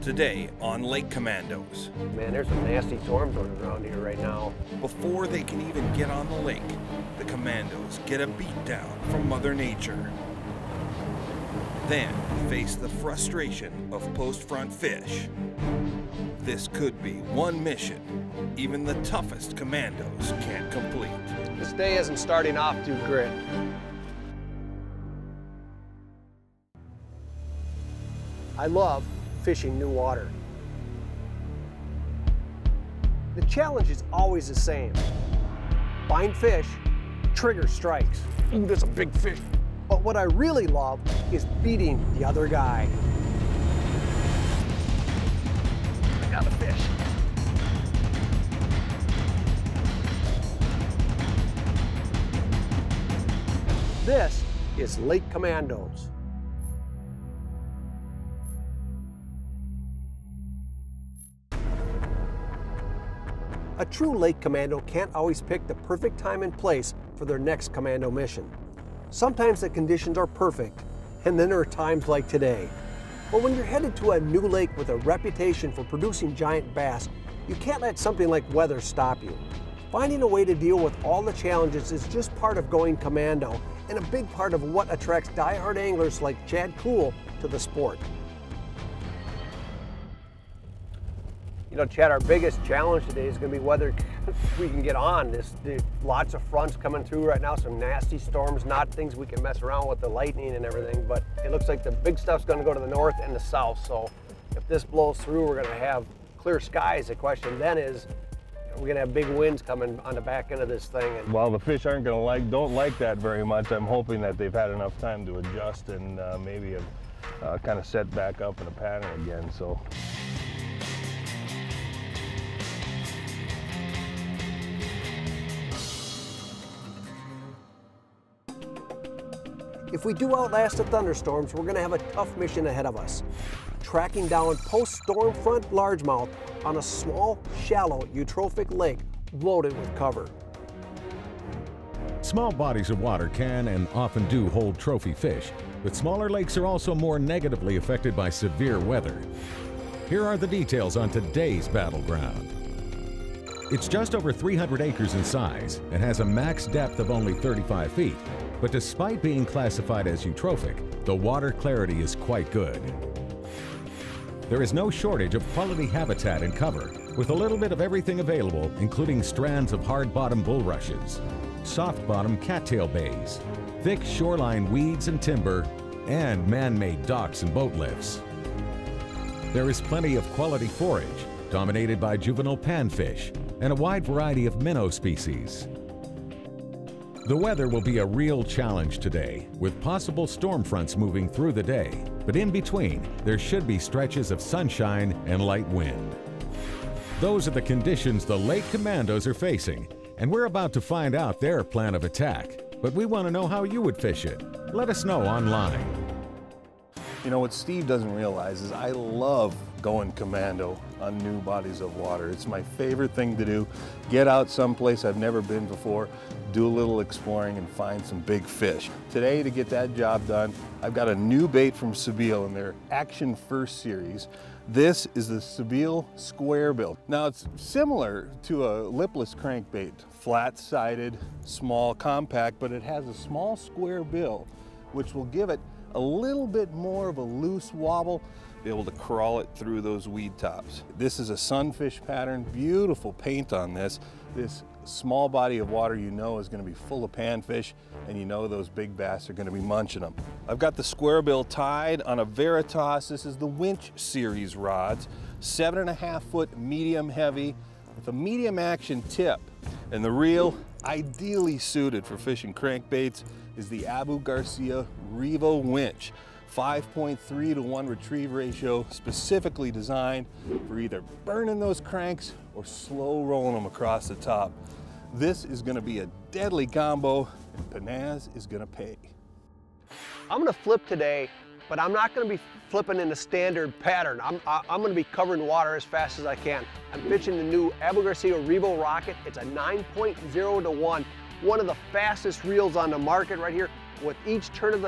Today on Lake Commandos. Man, there's some nasty storms running around here right now. Before they can even get on the lake, the Commandos get a beatdown from Mother Nature. Then face the frustration of post-front fish. This could be one mission even the toughest Commandos can't complete. This day isn't starting off too great. I love fishing new water. The challenge is always the same. Find fish, trigger strikes. Ooh, that's a big fish. But what I really love is beating the other guy. I got a fish. This is Lake Commandos. A true lake commando can't always pick the perfect time and place for their next commando mission. Sometimes the conditions are perfect, and then there are times like today. But when you're headed to a new lake with a reputation for producing giant bass, you can't let something like weather stop you. Finding a way to deal with all the challenges is just part of going commando, and a big part of what attracts die-hard anglers like Chad Koel to the sport. You know, Chad, our biggest challenge today is going to be whether we can get on. There's lots of fronts coming through right now, some nasty storms, not things we can mess around with, the lightning and everything, but it looks like the big stuff's going to go to the north and the south. So if this blows through, we're going to have clear skies. The question then is, we're going to have big winds coming on the back end of this thing. And while the fish don't like that very much, I'm hoping that they've had enough time to adjust and maybe have kind of set back up in a pattern again. So. If we do outlast the thunderstorms, we're going to have a tough mission ahead of us. Tracking down post-storm front largemouth on a small, shallow, eutrophic lake loaded with cover. Small bodies of water can and often do hold trophy fish, but smaller lakes are also more negatively affected by severe weather. Here are the details on today's battleground. It's just over 300 acres in size and has a max depth of only 35 feet. But despite being classified as eutrophic, the water clarity is quite good. There is no shortage of quality habitat and cover, with a little bit of everything available, including strands of hard-bottom bulrushes, soft-bottom cattail bays, thick shoreline weeds and timber, and man-made docks and boat lifts. There is plenty of quality forage, dominated by juvenile panfish, and a wide variety of minnow species. The weather will be a real challenge today, with possible storm fronts moving through the day, but in between, there should be stretches of sunshine and light wind. Those are the conditions the Lake Commandos are facing, and we're about to find out their plan of attack. But we want to know how you would fish it. Let us know online. You know, what Steve doesn't realize is I love going commando on new bodies of water. It's my favorite thing to do. Get out someplace I've never been before, do a little exploring and find some big fish. Today, to get that job done, I've got a new bait from Sebile in their Action First series. This is the Sebile Square Bill. Now, it's similar to a lipless crankbait, flat-sided, small, compact, but it has a small square bill, which will give it a little bit more of a loose wobble, be able to crawl it through those weed tops. This is a sunfish pattern, beautiful paint on this. This small body of water you know is going to be full of panfish, and you know those big bass are going to be munching them. I've got the square bill tied on a Veritas. This is the Winch series rods, 7.5 foot medium heavy with a medium action tip. And the reel, ideally suited for fishing crankbaits, is the Abu Garcia Revo winch. 5.3 to 1 retrieve ratio, specifically designed for either burning those cranks or slow rolling them across the top. This is going to be a deadly combo, and Pennaz is going to pay. I'm going to flip today, but I'm not going to be flipping in the standard pattern. I'm going to be covering water as fast as I can. I'm fishing the new Abu Garcia Revo Rocket. It's a 9.0 to 1 of the fastest reels on the market right here. With each turn of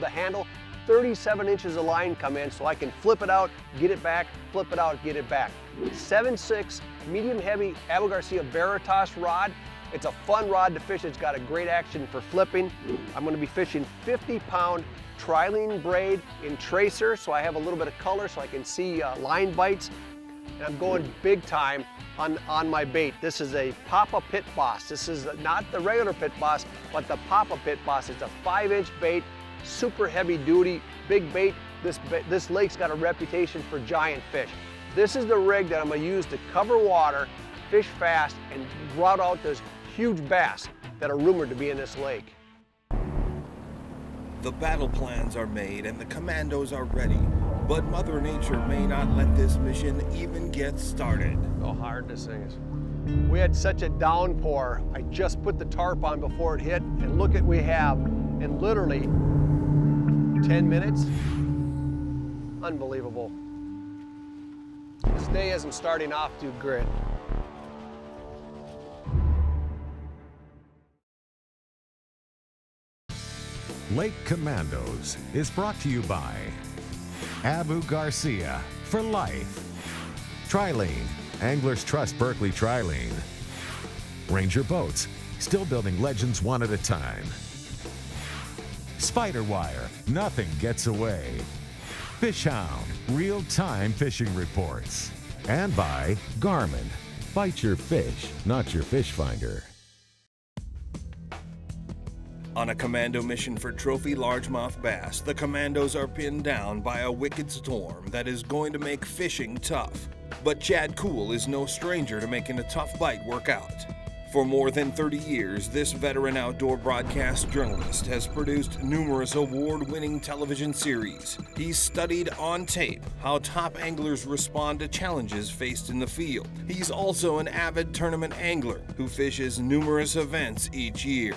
the handle, 37 inches of line come in so I can flip it out, get it back, flip it out, get it back. 7.6 medium heavy Abu Garcia Veritas rod. It's a fun rod to fish. It's got a great action for flipping. I'm going to be fishing 50-pound trilene braid in tracer, so I have a little bit of color so I can see line bites. And I'm going big time on my bait. This is a Papa Pit Boss. This is not the regular Pit Boss, but the Papa Pit Boss. It's a 5-inch bait, super heavy duty, big bait. This lake's got a reputation for giant fish. This is the rig that I'm gonna use to cover water, fish fast, and rout out those huge bass that are rumored to be in this lake. The battle plans are made and the Commandos are ready, but Mother Nature may not let this mission even get started. How hard this thing is. We had such a downpour. I just put the tarp on before it hit, and look at what we have in literally 10 minutes. Unbelievable. This day isn't starting off too great. Lake Commandos is brought to you by Abu Garcia for life, Trilene, Anglers Trust Berkeley Trilene, Ranger Boats, still building legends one at a time, Spider Wire, nothing gets away, Fish Hound, real-time fishing reports, and by Garmin, bite your fish, not your fish finder. On a commando mission for trophy largemouth bass, the Commandos are pinned down by a wicked storm that is going to make fishing tough. But Chad Koel is no stranger to making a tough bite work out. For more than 30 years, this veteran outdoor broadcast journalist has produced numerous award-winning television series. He's studied on tape how top anglers respond to challenges faced in the field. He's also an avid tournament angler who fishes numerous events each year.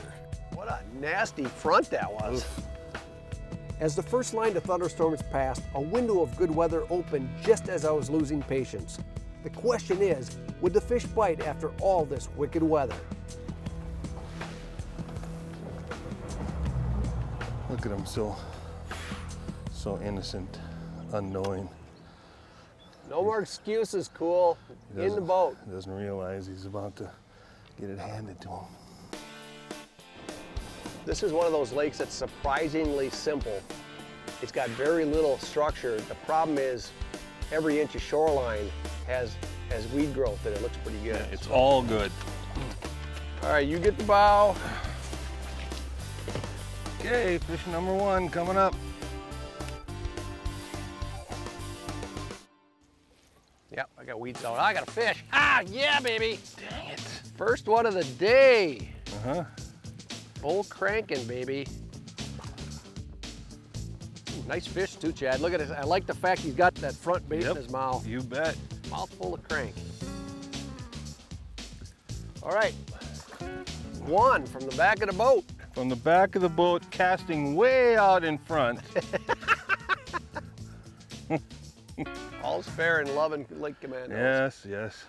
What a nasty front that was. As the first line of thunderstorms passed, a window of good weather opened just as I was losing patience. The question is, would the fish bite after all this wicked weather? Look at him, so innocent, unknowing. No more excuses, Koel. In the boat. He doesn't realize he's about to get it handed to him. This is one of those lakes that's surprisingly simple. It's got very little structure. The problem is every inch of shoreline has weed growth and it looks pretty good. Yeah, it's all good. All right, you get the bow. Okay, fish number one coming up. Yep, I got weeds out. I got a fish. Ah, yeah, baby. Dang it. First one of the day. Uh-huh. Bull cranking, baby. Ooh, nice fish too, Chad. Look at it. I like the fact he's got that front bait in his mouth. You bet. Mouth full of crank. All right. One from the back of the boat. From the back of the boat, casting way out in front. All's fair in love and Lake Commandos. Yes, yes.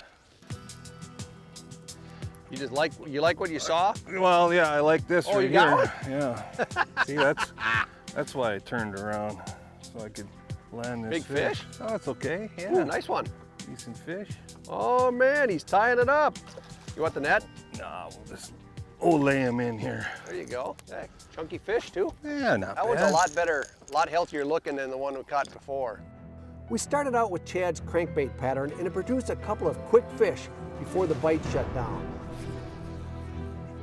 You like what you saw? Well, yeah, I like this right you got here. Yeah. See, that's why I turned around, so I could land this Big fish? Oh, that's okay. Yeah. Ooh, nice one. Decent fish. Oh man, he's tying it up. You want the net? No, we'll just lay him in here. There you go. Hey, chunky fish too. Yeah, not bad. That one's a lot better, a lot healthier looking than the one we caught before. We started out with Chad's crankbait pattern and it produced a couple of quick fish before the bite shut down.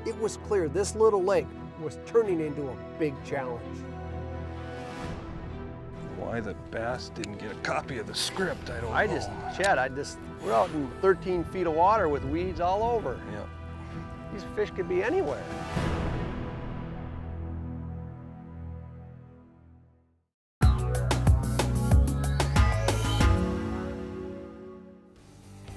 It was clear this little lake was turning into a big challenge. Why the bass didn't get a copy of the script, I don't know. Chad, we're out in 13 feet of water with weeds all over. Yeah. These fish could be anywhere.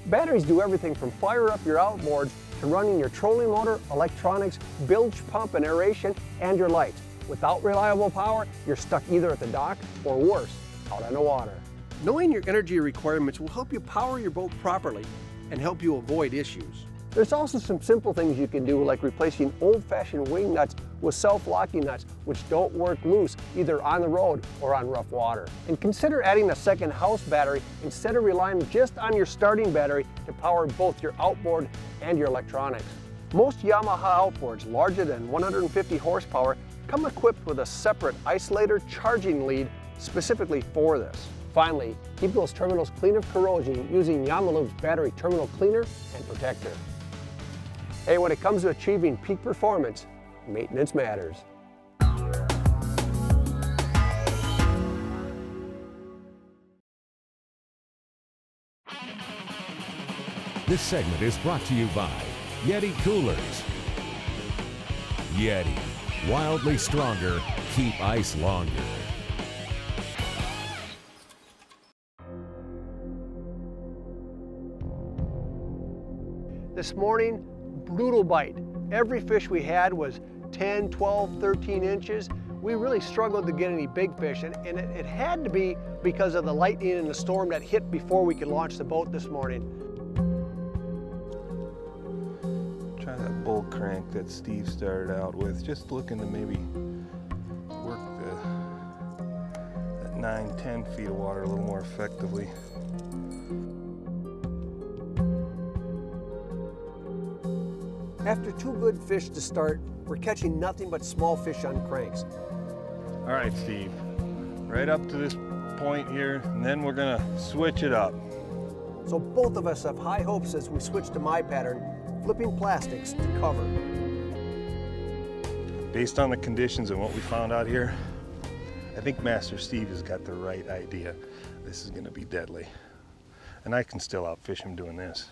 Batteries do everything from fire up your outboard to running your trolling motor, electronics, bilge pump and aeration, and your lights. Without reliable power, you're stuck either at the dock or worse, out on the water. Knowing your energy requirements will help you power your boat properly and help you avoid issues. There's also some simple things you can do, like replacing old-fashioned wing nuts with self-locking nuts, which don't work loose either on the road or on rough water. And consider adding a second house battery instead of relying just on your starting battery to power both your outboard and your electronics. Most Yamaha outboards larger than 150 horsepower come equipped with a separate isolator charging lead specifically for this. Finally, keep those terminals clean of corrosion using Yamalume's battery terminal cleaner and protector. Hey, when it comes to achieving peak performance, maintenance matters. This segment is brought to you by Yeti Coolers. Yeti, wildly stronger, keep ice longer. This morning, brutal bite. Every fish we had was 10, 12, 13 inches. We really struggled to get any big fish, and it had to be because of the lightning and the storm that hit before we could launch the boat this morning. Try that bull crank that Steve started out with, just looking to maybe work that 9, 10 feet of water a little more effectively. After 2 good fish to start, we're catching nothing but small fish on cranks. All right, Steve, right up to this point here, and then we're gonna switch it up. So both of us have high hopes as we switch to my pattern, flipping plastics to cover. Based on the conditions and what we found out here, I think Master Steve has got the right idea. This is gonna be deadly. And I can still outfish him doing this.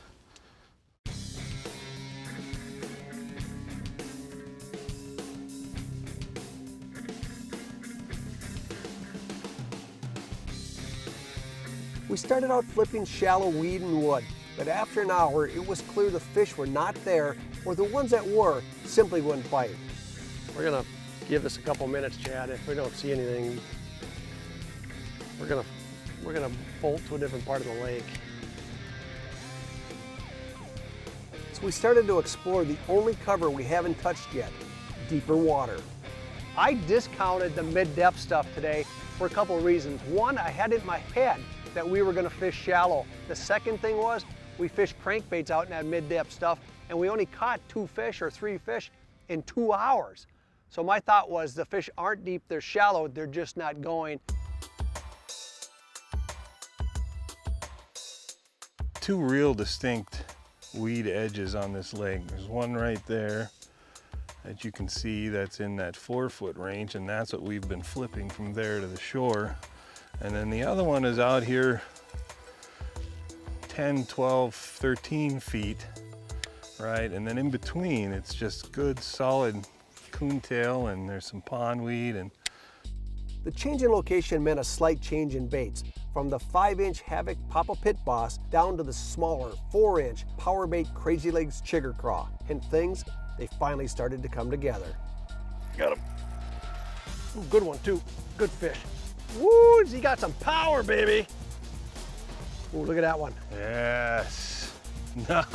We started out flipping shallow weed and wood, but after an hour, it was clear the fish were not there, or the ones that were simply wouldn't bite. We're gonna give this a couple minutes, Chad. If we don't see anything, we're gonna bolt to a different part of the lake. So we started to explore the only cover we haven't touched yet, deeper water. I discounted the mid-depth stuff today for a couple of reasons. One, I had it in my head that we were gonna fish shallow. The second thing was, we fished crankbaits out in that mid-depth stuff, and we only caught 2 fish or 3 fish in 2 hours. So my thought was, the fish aren't deep, they're shallow, they're just not going. 2 real distinct weed edges on this lake. There's one right there that you can see that's in that 4-foot range, and that's what we've been flipping from there to the shore. And then the other one is out here 10, 12, 13 feet, right? And then in between, it's just good, solid coontail, and there's some pondweed. And the change in location meant a slight change in baits, from the 5-inch Havoc Papa Pit Boss down to the smaller 4-inch Power Bait Crazy Legs Chigger Craw. And things, they finally started to come together. got him. Ooh, good one too, good fish. Woo, he got some power, baby. Ooh, look at that one. Yes. You gonna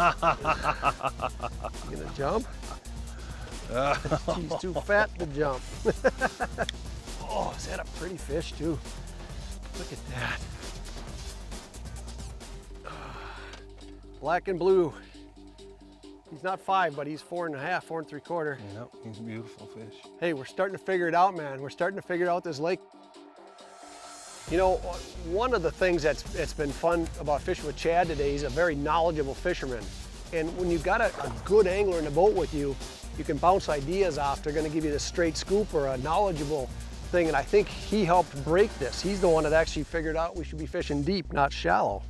jump? He's too fat to jump. Oh, is that a pretty fish too? Look at that. Black and blue. He's not 5, but he's 4.5, 4 3/4. Yep, he's a beautiful fish. Hey, we're starting to figure it out, man. We're starting to figure out this lake. You know, one of the things that's been fun about fishing with Chad today, he's a very knowledgeable fisherman. And when you've got a good angler in the boat with you, you can bounce ideas off. They're gonna give you the straight scoop or a knowledgeable thing, and I think he helped break this. He's the one that actually figured out we should be fishing deep, not shallow.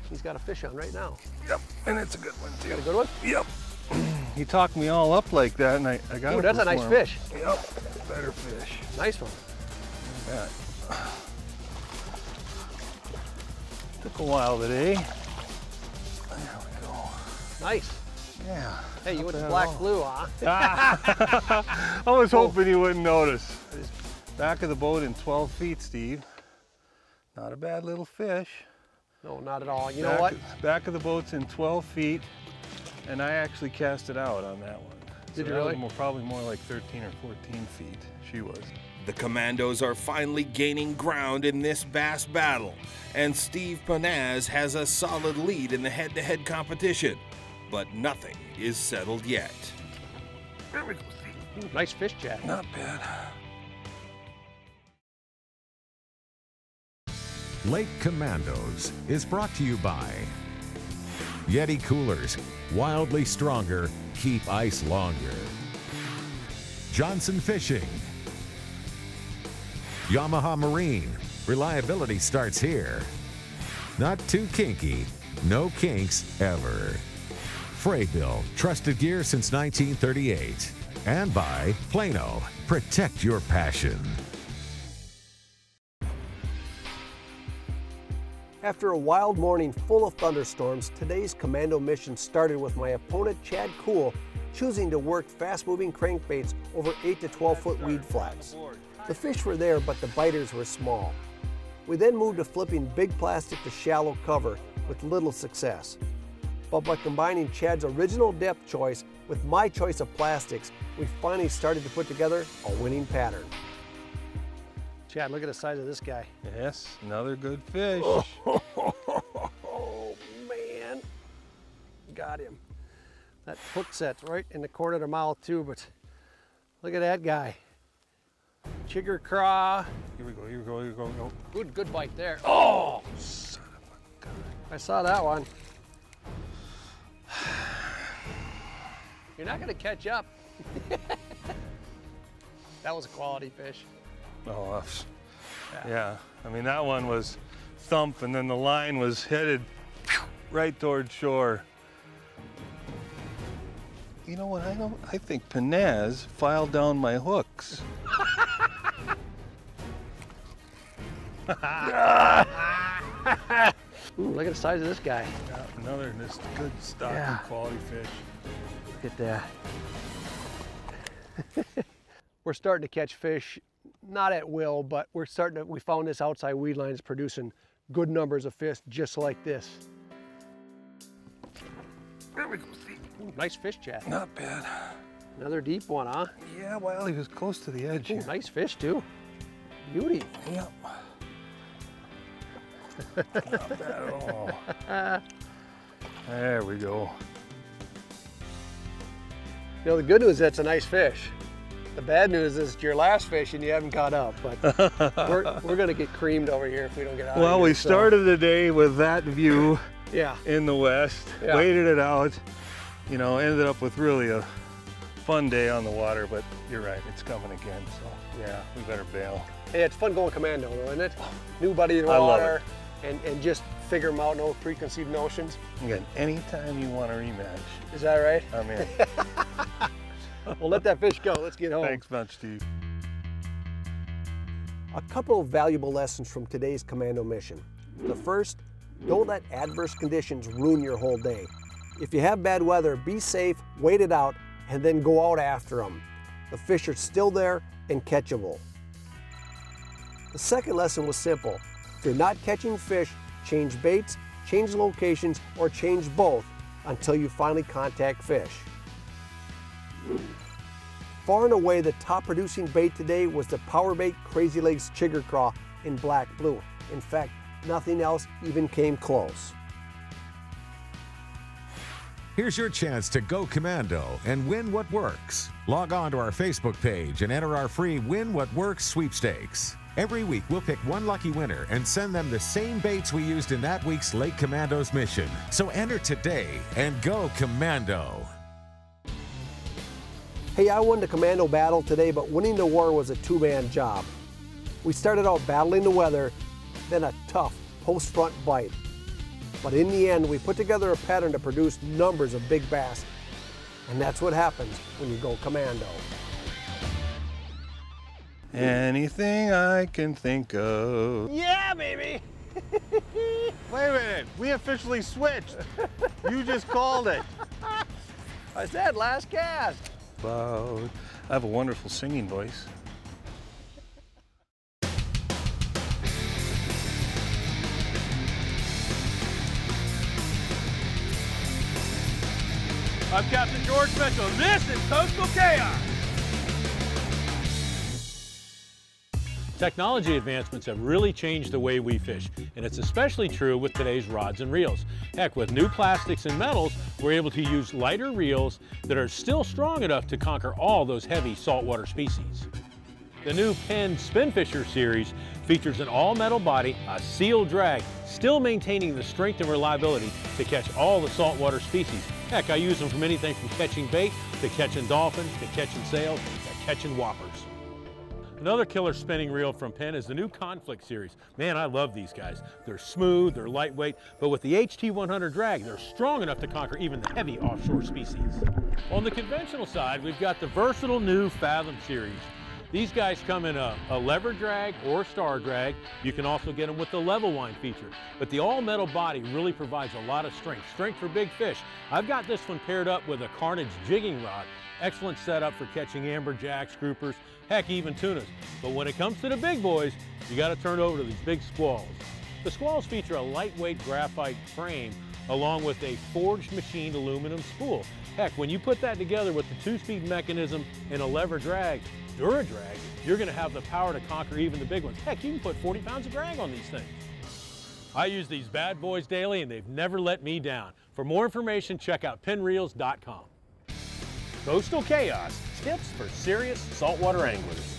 He's got a fish on right now. Yep, and it's a good one too. Got a good one? Yep. He talked me all up like that, and I got it. Ooh, that's a nice fish. Yep, better fish. Nice one. Yeah. Took a while today. There we go. Nice. Yeah. Hey, you not went to bad black at all. blue, huh? I was hoping you wouldn't notice. Back of the boat in 12 feet, Steve. Not a bad little fish. No, not at all. You know what? Back of the boat's in 12 feet. And I actually cast it out on that one. Did So you that really? was probably more like 13 or 14 feet. She was. The Commandos are finally gaining ground in this bass battle, and Steve Pennaz has a solid lead in the head-to-head competition, but nothing is settled yet. Ooh, nice fish, Chad. Not bad. Lake Commandos is brought to you by Yeti Coolers, wildly stronger, keep ice longer. Johnson Fishing. Yamaha Marine, reliability starts here. Not too kinky, no kinks ever. Fraybill, trusted gear since 1938. And by Plano, protect your passion. After a wild morning full of thunderstorms, today's commando mission started with my opponent Chad Koel choosing to work fast-moving crankbaits over 8 to 12-foot weed flats. The fish were there, but the biters were small. We then moved to flipping big plastic to shallow cover with little success. But by combining Chad's original depth choice with my choice of plastics, we finally started to put together a winning pattern. Chad, look at the size of this guy. Yes, another good fish. Oh man, got him. That hook set's right in the corner of the mouth too, but look at that guy. Chigger craw. Here we go, here we go, here we go. Go. Good bite there. Oh, Son of a gun. I saw that one. You're not gonna catch up. That was a quality fish. Oh, yeah. I mean, that one was thump, and then the line was headed right toward shore. You know what? I think Pennaz filed down my hooks. Ooh, look at the size of this guy. Yeah, another just good stocky Yeah. quality fish. Look at that. We're starting to catch fish, not at will, but we found this outside weed line is producing good numbers of fish just like this. There we go, see? Ooh, nice fish, Chad. Not bad. Another deep one, huh? Yeah, well, he was close to the edge Ooh, here. nice fish too. Beauty. Yep. Not bad at all. There we go. You know, the good news is that's a nice fish. The bad news is it's your last fish and you haven't caught up, but we're gonna get creamed over here if we don't get out of Well, here, we so. started the day with that view Yeah. in the west, Yeah. waited it out, you know, ended up with really a fun day on the water, but you're right, it's coming again, so yeah, we better bail. Hey, it's fun going commando though, isn't it? New buddy in the I love water and just figure them out, no preconceived notions. Again, anytime you want a rematch, Is that right? I'm in. We'll let that fish go. Let's get home. Thanks much, Steve. A couple of valuable lessons from today's commando mission. The first, don't let adverse conditions ruin your whole day. If you have bad weather, be safe, wait it out, and then go out after them. The fish are still there and catchable. The second lesson was simple. If you're not catching fish, change baits, change locations, or change both until you finally contact fish. Far and away, the top producing bait today was the Power Bait Crazy Legs Chigger Craw in black blue. In fact, nothing else even came close. Here's your chance to go commando and win what works. Log on to our Facebook page and enter our free Win What Works sweepstakes. Every week, we'll pick one lucky winner and send them the same baits we used in that week's Lake Commandos mission. So enter today and go commando. Hey, I won the commando battle today, but winning the war was a two-man job. We started out battling the weather, then a tough post-front bite. But in the end, we put together a pattern to produce numbers of big bass. And that's what happens when you go commando. Anything I can think of. Yeah, baby! Wait a minute, we officially switched. You just called it. I said last cast. Wow, I have a wonderful singing voice. I'm Captain George Mitchell. This is Coastal Chaos. Technology advancements have really changed the way we fish, and it's especially true with today's rods and reels. Heck, with new plastics and metals, we're able to use lighter reels that are still strong enough to conquer all those heavy saltwater species. The new Penn Spin Fisher series features an all-metal body, a sealed drag, still maintaining the strength and reliability to catch all the saltwater species. Heck, I use them from anything from catching bait, to catching dolphins, to catching sails, to catching whoppers. Another killer spinning reel from Penn is the new Conflict series. Man, I love these guys. They're smooth, they're lightweight, but with the HT100 drag, they're strong enough to conquer even the heavy offshore species. On the conventional side, we've got the versatile new Fathom series. These guys come in a lever drag or star drag. You can also get them with the level wind feature. But the all-metal body really provides a lot of strength for big fish. I've got this one paired up with a Carnage jigging rod. Excellent setup for catching amberjacks, groupers, heck, even tunas. But when it comes to the big boys, you got to turn over to these big squalls. The squalls feature a lightweight graphite frame along with a forged machined aluminum spool. Heck, when you put that together with the 2-speed mechanism and a lever drag, Dura-Drag, you're going to have the power to conquer even the big ones. Heck, you can put 40 pounds of drag on these things. I use these bad boys daily and they've never let me down. For more information, check out penreels.com. Coastal Chaos, tips for serious saltwater anglers.